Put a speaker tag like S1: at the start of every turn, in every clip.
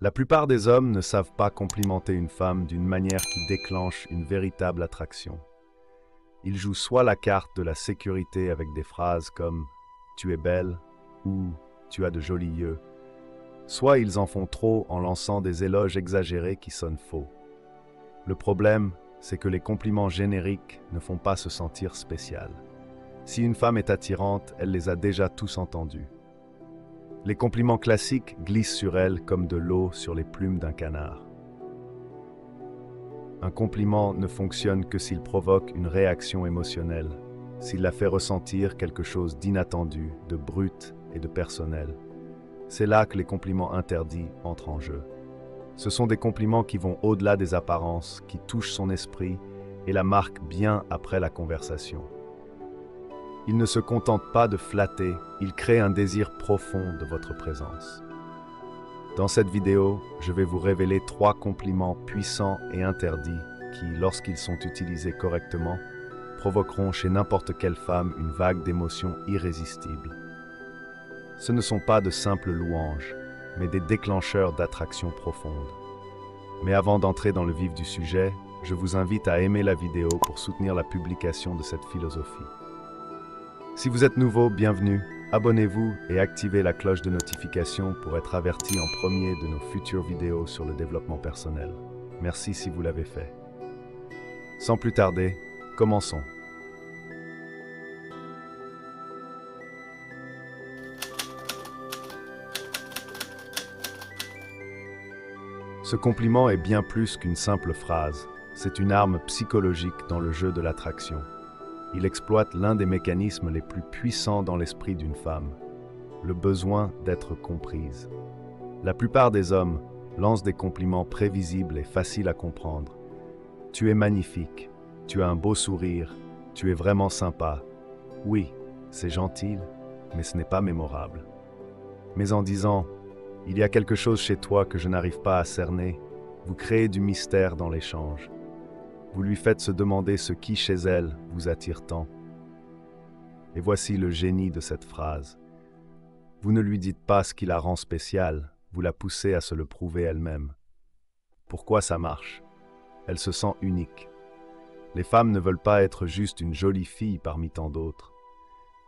S1: La plupart des hommes ne savent pas complimenter une femme d'une manière qui déclenche une véritable attraction. Ils jouent soit la carte de la sécurité avec des phrases comme « tu es belle » ou « tu as de jolis yeux », soit ils en font trop en lançant des éloges exagérés qui sonnent faux. Le problème, c'est que les compliments génériques ne font pas se sentir spécial. Si une femme est attirante, elle les a déjà tous entendus. Les compliments classiques glissent sur elle comme de l'eau sur les plumes d'un canard. Un compliment ne fonctionne que s'il provoque une réaction émotionnelle, s'il la fait ressentir quelque chose d'inattendu, de brut et de personnel. C'est là que les compliments interdits entrent en jeu. Ce sont des compliments qui vont au-delà des apparences, qui touchent son esprit et la marquent bien après la conversation. Ils ne se contentent pas de flatter, ils créent un désir profond de votre présence. Dans cette vidéo, je vais vous révéler 3 compliments puissants et interdits qui, lorsqu'ils sont utilisés correctement, provoqueront chez n'importe quelle femme une vague d'émotions irrésistibles. Ce ne sont pas de simples louanges, mais des déclencheurs d'attraction profonde. Mais avant d'entrer dans le vif du sujet, je vous invite à aimer la vidéo pour soutenir la publication de cette philosophie. Si vous êtes nouveau, bienvenue, abonnez-vous et activez la cloche de notification pour être averti en premier de nos futures vidéos sur le développement personnel. Merci si vous l'avez fait. Sans plus tarder, commençons. Ce compliment est bien plus qu'une simple phrase, c'est une arme psychologique dans le jeu de l'attraction. Il exploite l'un des mécanismes les plus puissants dans l'esprit d'une femme, le besoin d'être comprise. La plupart des hommes lancent des compliments prévisibles et faciles à comprendre. Tu es magnifique, tu as un beau sourire, tu es vraiment sympa. Oui, c'est gentil, mais ce n'est pas mémorable. Mais en disant « il y a quelque chose chez toi que je n'arrive pas à cerner », vous créez du mystère dans l'échange. Vous lui faites se demander ce qui, chez elle, vous attire tant. Et voici le génie de cette phrase. Vous ne lui dites pas ce qui la rend spéciale, vous la poussez à se le prouver elle-même. Pourquoi ça marche? Elle se sent unique. Les femmes ne veulent pas être juste une jolie fille parmi tant d'autres.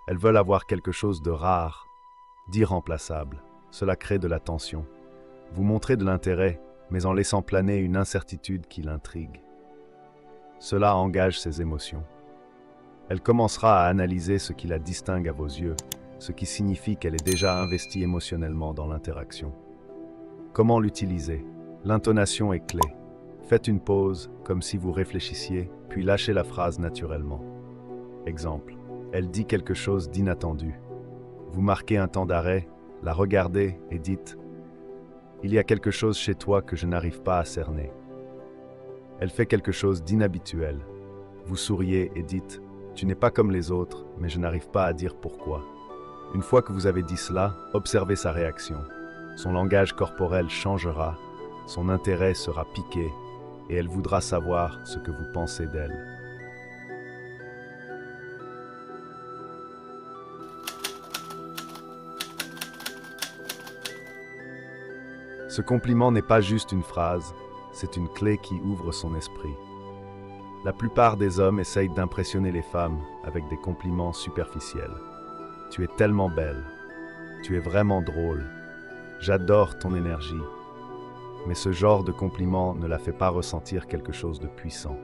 S1: Elles veulent avoir quelque chose de rare, d'irremplaçable. Cela crée de la tension. Vous montrez de l'intérêt, mais en laissant planer une incertitude qui l'intrigue. Cela engage ses émotions. Elle commencera à analyser ce qui la distingue à vos yeux, ce qui signifie qu'elle est déjà investie émotionnellement dans l'interaction. Comment l'utiliser? L'intonation est clé. Faites une pause, comme si vous réfléchissiez, puis lâchez la phrase naturellement. Exemple, elle dit quelque chose d'inattendu. Vous marquez un temps d'arrêt, la regardez et dites « Il y a quelque chose chez toi que je n'arrive pas à cerner ». Elle fait quelque chose d'inhabituel. Vous souriez et dites « Tu n'es pas comme les autres, mais je n'arrive pas à dire pourquoi ». Une fois que vous avez dit cela, observez sa réaction. Son langage corporel changera, son intérêt sera piqué, et elle voudra savoir ce que vous pensez d'elle. Ce compliment n'est pas juste une phrase, c'est une clé qui ouvre son esprit. La plupart des hommes essayent d'impressionner les femmes avec des compliments superficiels. Tu es tellement belle. Tu es vraiment drôle. J'adore ton énergie. Mais ce genre de compliment ne la fait pas ressentir quelque chose de puissant.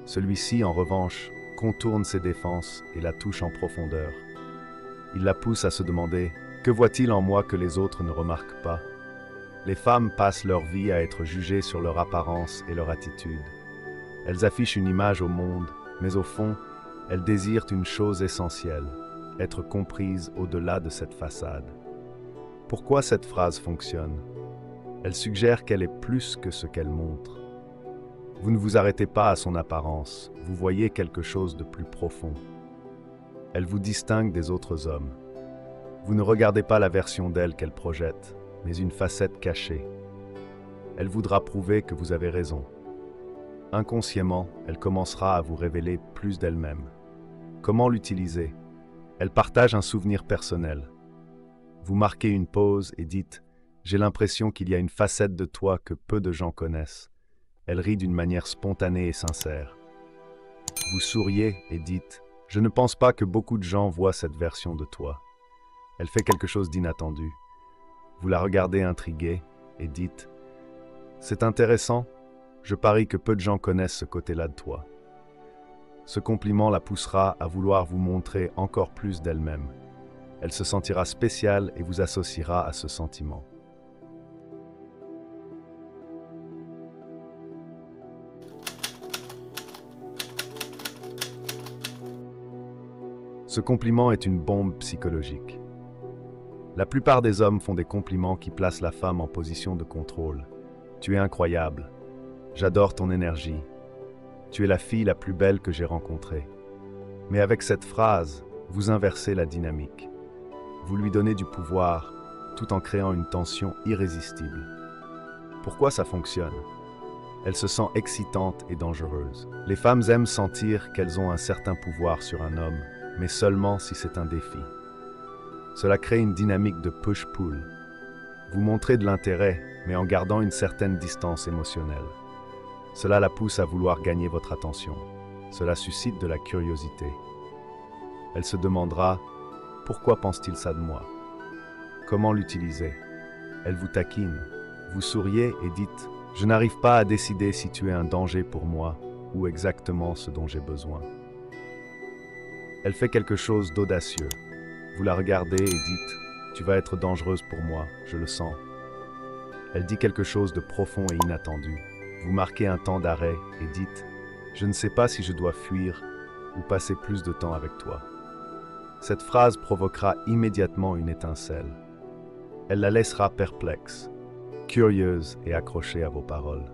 S1: Celui-ci, en revanche, contourne ses défenses et la touche en profondeur. Il la pousse à se demander « Que voit-il en moi que les autres ne remarquent pas ?» Les femmes passent leur vie à être jugées sur leur apparence et leur attitude. Elles affichent une image au monde, mais au fond, elles désirent une chose essentielle, être comprises au-delà de cette façade. Pourquoi cette phrase fonctionne? Elle suggère qu'elle est plus que ce qu'elle montre. Vous ne vous arrêtez pas à son apparence, vous voyez quelque chose de plus profond. Elle vous distingue des autres hommes. Vous ne regardez pas la version d'elle qu'elle projette, mais une facette cachée. Elle voudra prouver que vous avez raison. Inconsciemment, elle commencera à vous révéler plus d'elle-même. Comment l'utiliser? Elle partage un souvenir personnel. Vous marquez une pause et dites « J'ai l'impression qu'il y a une facette de toi que peu de gens connaissent. Elle rit d'une manière spontanée et sincère. Vous souriez et dites « Je ne pense pas que beaucoup de gens voient cette version de toi. » Elle fait quelque chose d'inattendu. Vous la regardez intriguée et dites « C'est intéressant, je parie que peu de gens connaissent ce côté-là de toi. » Ce compliment la poussera à vouloir vous montrer encore plus d'elle-même. Elle se sentira spéciale et vous associera à ce sentiment. Ce compliment est une bombe psychologique. La plupart des hommes font des compliments qui placent la femme en position de contrôle. Tu es incroyable. J'adore ton énergie. Tu es la fille la plus belle que j'ai rencontrée. Mais avec cette phrase, vous inversez la dynamique. Vous lui donnez du pouvoir, tout en créant une tension irrésistible. Pourquoi ça fonctionne? Elle se sent excitante et dangereuse. Les femmes aiment sentir qu'elles ont un certain pouvoir sur un homme, mais seulement si c'est un défi. Cela crée une dynamique de push-pull. Vous montrez de l'intérêt, mais en gardant une certaine distance émotionnelle. Cela la pousse à vouloir gagner votre attention. Cela suscite de la curiosité. Elle se demandera « Pourquoi pense-t-il ça de moi ?» Comment l'utiliser? Elle vous taquine. Vous souriez et dites « Je n'arrive pas à décider si tu es un danger pour moi ou exactement ce dont j'ai besoin. » Elle fait quelque chose d'audacieux. Vous la regardez et dites « Tu vas être dangereuse pour moi, je le sens. » Elle dit quelque chose de profond et inattendu. Vous marquez un temps d'arrêt et dites « Je ne sais pas si je dois fuir ou passer plus de temps avec toi. » Cette phrase provoquera immédiatement une étincelle. Elle la laissera perplexe, curieuse et accrochée à vos paroles.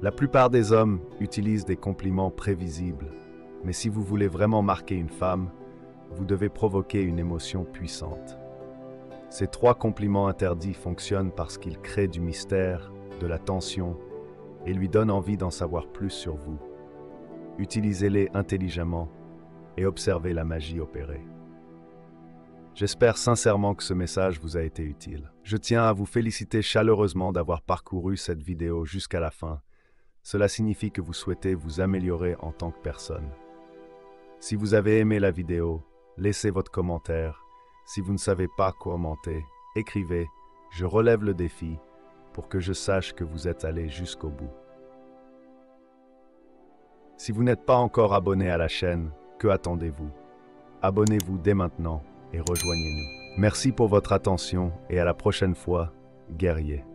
S1: La plupart des hommes utilisent des compliments prévisibles, mais si vous voulez vraiment marquer une femme, vous devez provoquer une émotion puissante. Ces 3 compliments interdits fonctionnent parce qu'ils créent du mystère, de la tension et lui donnent envie d'en savoir plus sur vous. Utilisez-les intelligemment et observez la magie opérer. J'espère sincèrement que ce message vous a été utile. Je tiens à vous féliciter chaleureusement d'avoir parcouru cette vidéo jusqu'à la fin. Cela signifie que vous souhaitez vous améliorer en tant que personne. Si vous avez aimé la vidéo, laissez votre commentaire. Si vous ne savez pas commenter, écrivez « Je relève le défi » pour que je sache que vous êtes allé jusqu'au bout. Si vous n'êtes pas encore abonné à la chaîne, que attendez-vous? Abonnez-vous dès maintenant et rejoignez-nous. Merci pour votre attention et à la prochaine fois, guerriers.